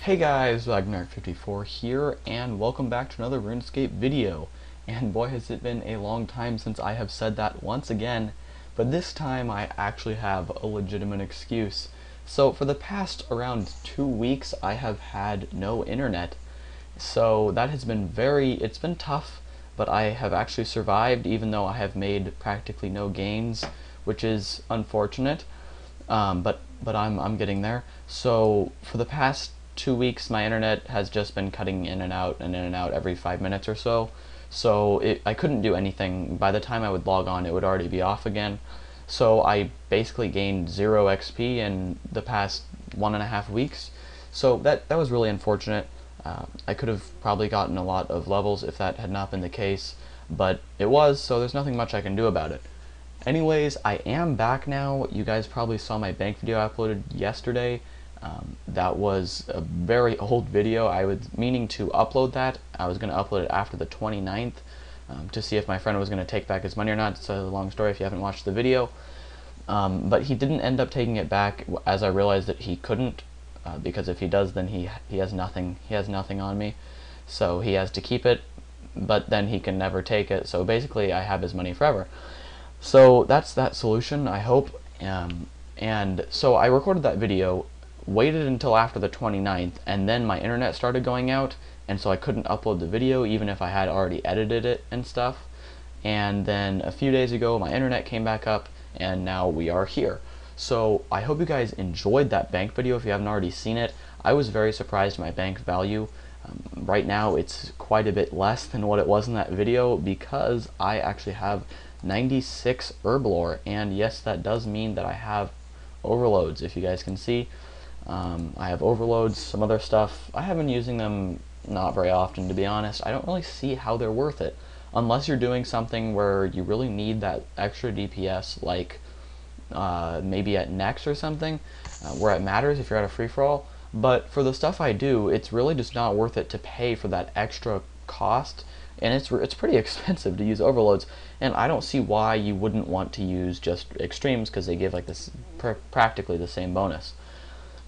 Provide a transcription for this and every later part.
Hey guys, Wagner54 here, and welcome back to another Runescape video. And boy has it been a long time since I have said that once again, but this time I actually have a legitimate excuse. So for the past around 2 weeks I have had no internet. So that has been it's been tough, but I have actually survived even though I have made practically no gains, which is unfortunate. But I'm getting there. So for the past 2 weeks, my internet has just been cutting in and out every 5 minutes or so. So I couldn't do anything. By the time I would log on, it would already be off again. So I basically gained 0 XP in the past 1.5 weeks. So that was really unfortunate. I could have probably gotten a lot of levels if that had not been the case, but it was, so there's nothing much I can do about it. Anyways, I am back now. You guys probably saw my bank video I uploaded yesterday. That was a very old video. I was meaning to upload that. I was going to upload it after the 29th to see if my friend was going to take back his money or not. It's a long story if you haven't watched the video. But he didn't end up taking it back, as I realized that he couldn't, because if he does, then he has nothing. He has nothing on me, so he has to keep it, but then he can never take it. So basically, I have his money forever. So that's that solution, I hope. And so I recorded that video, waited until after the 29th, and then my internet started going out, and so I couldn't upload the video even if I had already edited it and stuff. And then a few days ago my internet came back up, and now we are here. So I hope you guys enjoyed that bank video. If you haven't already seen it, I was very surprised at my bank value. Right now it's quite a bit less than what it was in that video because I actually have 96 herb lore, and yes, that does mean that I have overloads. If you guys can see, I have overloads, some other stuff. I have been using them not very often, to be honest. I don't really see how they're worth it unless you're doing something where you really need that extra DPS, like maybe at Next or something, where it matters if you're at a free-for-all. But for the stuff I do, it's really just not worth it to pay for that extra cost, and it's pretty expensive to use overloads, and I don't see why you wouldn't want to use just extremes, because they give like this practically the same bonus.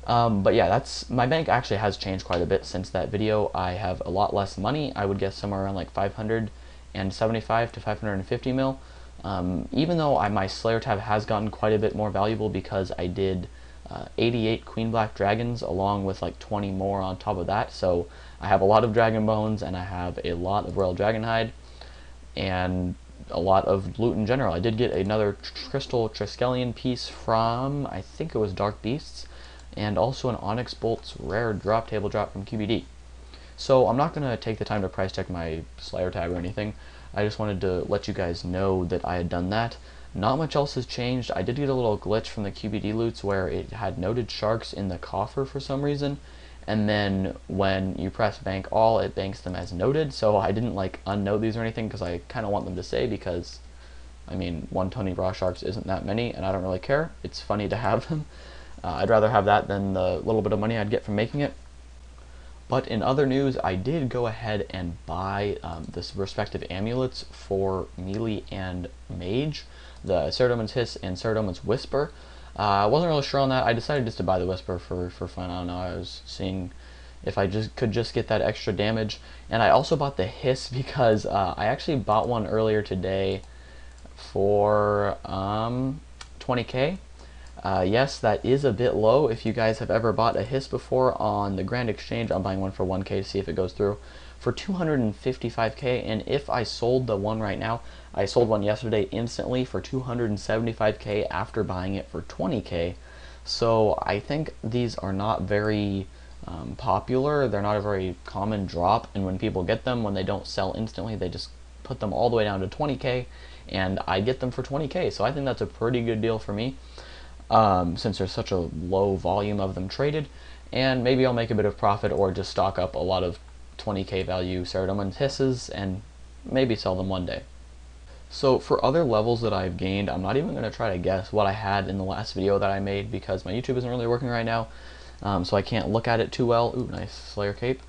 But yeah, my bank actually has changed quite a bit since that video. I have a lot less money. I would guess somewhere around like 575 to 550 mil. Even though my Slayer tab has gotten quite a bit more valuable because I did 88 Queen Black Dragons along with like 20 more on top of that. So I have a lot of Dragon Bones, and I have a lot of Royal Dragonhide, and a lot of loot in general. I did get another Crystal Triskelion piece from, I think it was Dark Beasts, and also an Onyx Bolts rare table drop from QBD. So I'm not going to take the time to price check my Slayer tab or anything. I just wanted to let you guys know that I had done that. Not much else has changed. I did get a little glitch from the QBD loots where it had noted sharks in the coffer for some reason, and then when you press bank all, it banks them as noted. So I didn't like unnote these or anything because I kind of want them to stay, because I mean, 120 raw sharks isn't that many, and I don't really care. It's funny to have them. I'd rather have that than the little bit of money I'd get from making it. But in other news, I did go ahead and buy the respective amulets for Melee and Mage, the Ceradomin's Hiss and Ceradomin's Whisper. I wasn't really sure on that. I decided just to buy the Whisper for fun. I don't know, I was seeing if I could get that extra damage. And I also bought the Hiss because I actually bought one earlier today for 20k. Yes, that is a bit low. If you guys have ever bought a Hiss before on the Grand Exchange, I'm buying one for 1k to see if it goes through, for 255k, and if I sold the one right now, I sold one yesterday instantly for 275k after buying it for 20k. So I think these are not very popular. They're not a very common drop, and when people get them, when they don't sell instantly, they just put them all the way down to 20k, and I get them for 20k. So I think that's a pretty good deal for me. Since there's such a low volume of them traded, and maybe I'll make a bit of profit or just stock up a lot of 20k value Ceradomin's Hisses and maybe sell them one day. So for other levels that I've gained, I'm not even going to try to guess what I had in the last video that I made because my YouTube isn't really working right now, so I can't look at it too well. Ooh, nice Slayer cape.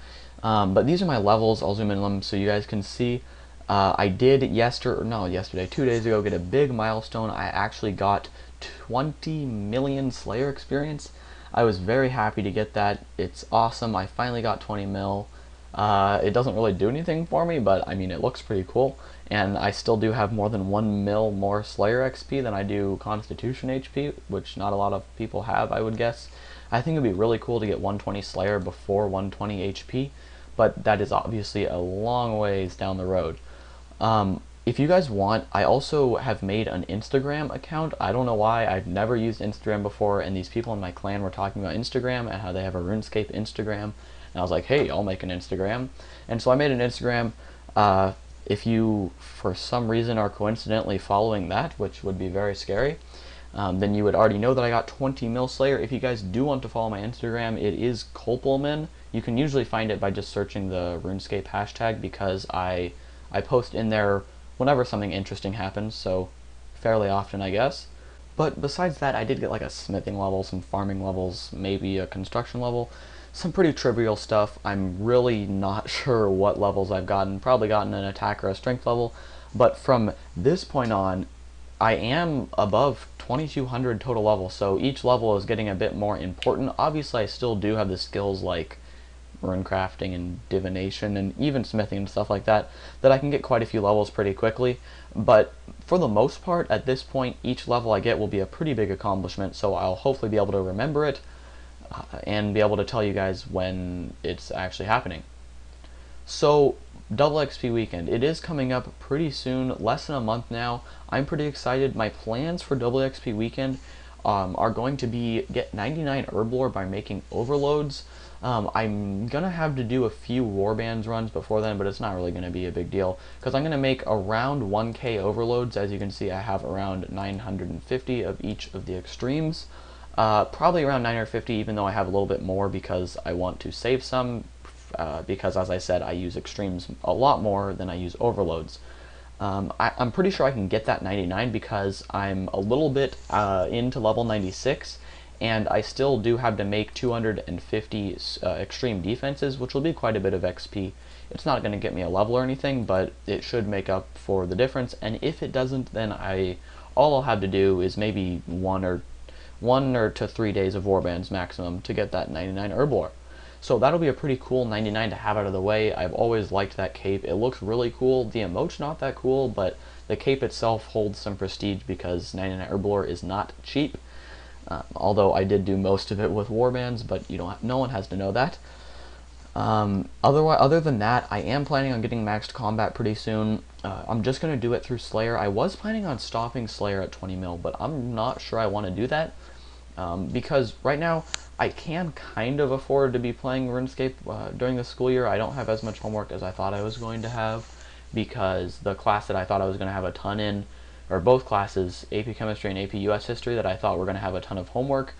But these are my levels. I'll zoom in them so you guys can see. I did yesterday, 2 days ago, get a big milestone. I actually got 20 million Slayer experience. I was very happy to get that. It's awesome. I finally got 20 mil. It doesn't really do anything for me, but I mean, it looks pretty cool. And I still do have more than 1 mil more Slayer XP than I do Constitution HP, which not a lot of people have, I would guess. I think it would be really cool to get 120 Slayer before 120 HP, but that is obviously a long ways down the road. If you guys want, I also have made an Instagram account. I don't know why, I've never used Instagram before, and these people in my clan were talking about Instagram and how they have a RuneScape Instagram. And I was like, hey, I'll make an Instagram. And so I made an Instagram. If you, for some reason, are coincidentally following that, which would be very scary, then you would already know that I got 20 mil Slayer. If you guys do want to follow my Instagram, it is Colpolmen. You can usually find it by just searching the RuneScape hashtag, because I post in there whenever something interesting happens, so fairly often, I guess. But besides that, I did get like a smithing level, some farming levels, maybe a construction level, some pretty trivial stuff. I'm really not sure what levels I've gotten. Probably gotten an attack or a strength level, but from this point on, I am above 2200 total level, so each level is getting a bit more important. Obviously, I still do have the skills like rune crafting and divination and even smithing and stuff like that I can get quite a few levels pretty quickly, but for the most part at this point each level I get will be a pretty big accomplishment, so I'll hopefully be able to remember it and be able to tell you guys when it's actually happening. So double XP weekend, it is coming up pretty soon, less than a month now. I'm pretty excited. My plans for double XP weekend are going to be get 99 herb lore by making overloads. I'm gonna have to do a few warbands runs before then, but it's not really gonna be a big deal because I'm gonna make around 1k overloads. As you can see, I have around 950 of each of the extremes. Probably around 950, even though I have a little bit more because I want to save some, because as I said, I use extremes a lot more than I use overloads. I'm pretty sure I can get that 99 because I'm a little bit into level 96, and I still do have to make 250 extreme defenses, which will be quite a bit of XP. It's not going to get me a level or anything, but it should make up for the difference, and if it doesn't, then all I'll have to do is maybe one or to 3 days of warbands maximum to get that 99 herb lore. So that'll be a pretty cool 99 to have out of the way. I've always liked that cape. It looks really cool. The emote's not that cool, but the cape itself holds some prestige because 99 herb lore is not cheap. Although I did do most of it with warbands, but no one has to know that. Other than that, I am planning on getting maxed combat pretty soon. I'm just going to do it through Slayer. I was planning on stopping Slayer at 20 mil, but I'm not sure I want to do that. Because right now, I can kind of afford to be playing RuneScape during the school year. I don't have as much homework as I thought I was going to have, because the class that I thought I was going to have a ton in, or both classes, AP Chemistry and AP US History, that I thought were going to have a ton of homework,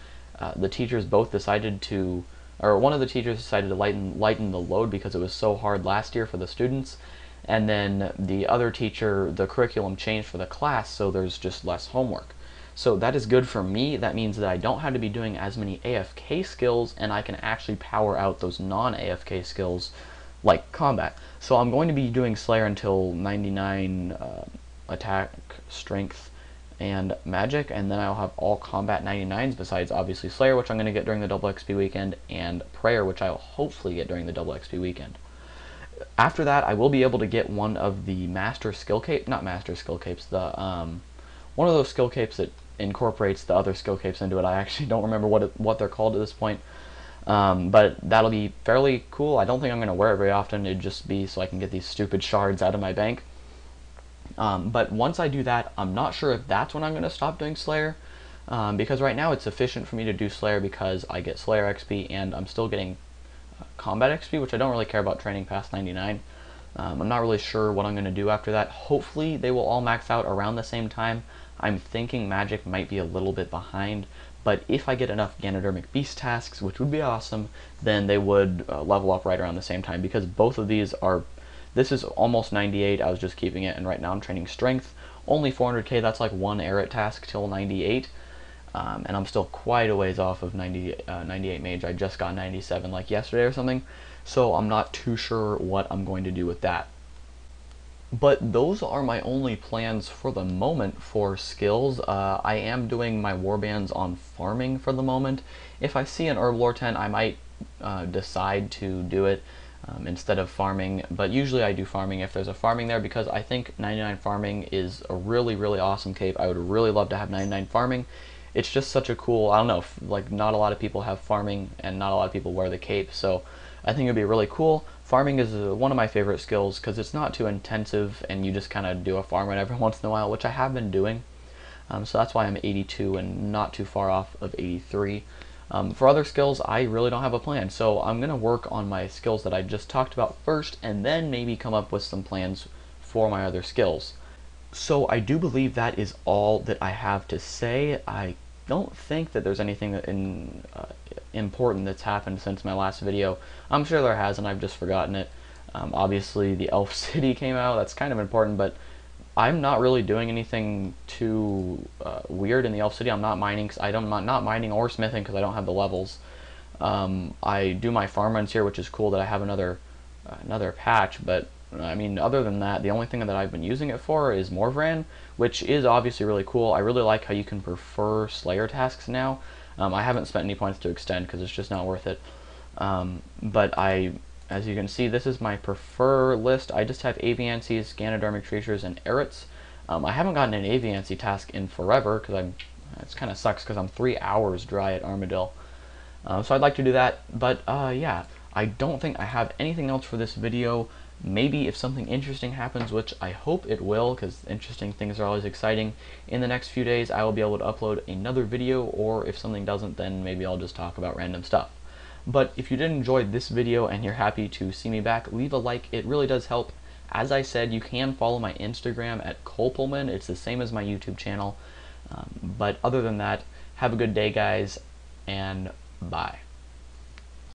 the teachers both decided to, or one of the teachers decided to lighten the load because it was so hard last year for the students, and then the other teacher, the curriculum changed for the class, so there's just less homework. So that is good for me. That means that I don't have to be doing as many AFK skills, and I can actually power out those non-AFK skills like combat. So I'm going to be doing Slayer until 99 attack, strength, and magic, and then I'll have all combat 99s besides obviously Slayer, which I'm going to get during the double XP weekend, and Prayer, which I'll hopefully get during the double XP weekend. After that, I will be able to get one of the master skill capes, not master skill capes, the one of those skill capes that incorporates the other skill capes into it. I actually don't remember what they're called at this point, but that'll be fairly cool. I don't think I'm going to wear it very often. It'd just be so I can get these stupid shards out of my bank. But once I do that, I'm not sure if that's when I'm going to stop doing Slayer, because right now it's sufficient for me to do Slayer because I get Slayer XP and I'm still getting combat XP, which I don't really care about training past 99. I'm not really sure what I'm going to do after that. Hopefully they will all max out around the same time. I'm thinking magic might be a little bit behind, but if I get enough Ganodermic Beast tasks, which would be awesome, then they would level up right around the same time, because both of these are, this is almost 98, I was just keeping it, and right now I'm training strength, only 400k, that's like one Eret task till 98, and I'm still quite a ways off of 98 mage. I just got 97 like yesterday or something, so I'm not too sure what I'm going to do with that. But those are my only plans for the moment for skills. I am doing my warbands on farming for the moment, if I see an herb lore tent, I might decide to do it instead of farming, but usually I do farming if there's a farming there, because I think 99 farming is a really awesome cape. I would really love to have 99 farming. It's just such a cool, I don't know, like not a lot of people have farming and not a lot of people wear the cape, so I think it would be really cool. Farming is one of my favorite skills because it's not too intensive and you just kind of do a farm run every once in a while, which I have been doing. So that's why I'm 82 and not too far off of 83. For other skills, I really don't have a plan, so I'm going to work on my skills that I just talked about first, and then maybe come up with some plans for my other skills. So I do believe that is all that I have to say. I don't think that there's anything important that's happened since my last video. I'm sure there has, and I've just forgotten it. Obviously, the Elf City came out. That's kind of important, but I'm not really doing anything too weird in the Elf City. I'm not mining. I'm not mining or smithing because I don't have the levels. I do my farm runs here, which is cool that I have another patch. But I mean, other than that, the only thing that I've been using it for is Morvran, which is obviously really cool. I really like how you can prefer Slayer tasks now. I haven't spent any points to extend because it's just not worth it. But as you can see, this is my prefer list. I just have Aviansies, Ganodermic Treasures, and Errats. I haven't gotten an Aviansie task in forever because it kind of sucks because I'm 3 hours dry at Armadillo. So I'd like to do that, but yeah, I don't think I have anything else for this video. Maybe if something interesting happens, which I hope it will, because interesting things are always exciting, in the next few days I will be able to upload another video, or if something doesn't, then maybe I'll just talk about random stuff. But if you did enjoy this video and you're happy to see me back, leave a like. It really does help. As I said, you can follow my Instagram at Colpolmen. It's the same as my YouTube channel. But other than that, have a good day, guys, and bye.